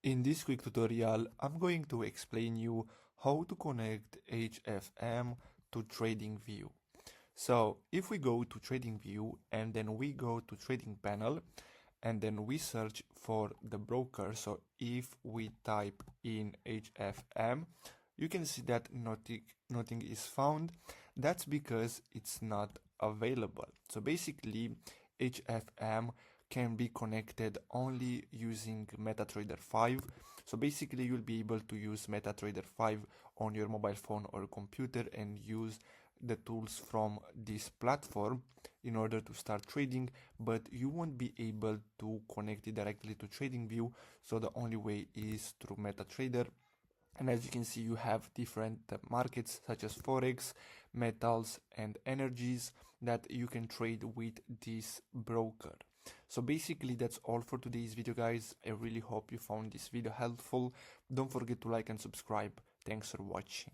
In this quick tutorial, I'm going to explain you how to connect HFM to TradingView. So if we go to TradingView and then we go to trading panel and then we search for the broker, so if we type in HFM, you can see that nothing is found. That's because it's not available. So basically HFM can be connected only using MetaTrader 5. So basically you'll be able to use MetaTrader 5 on your mobile phone or computer and use the tools from this platform in order to start trading, but you won't be able to connect it directly to TradingView. So the only way is through MetaTrader. And as you can see, you have different markets such as forex, metals and energies that you can trade with this broker. So basically that's all for today's video, guys. I really hope you found this video helpful. Don't forget to like and subscribe. Thanks for watching.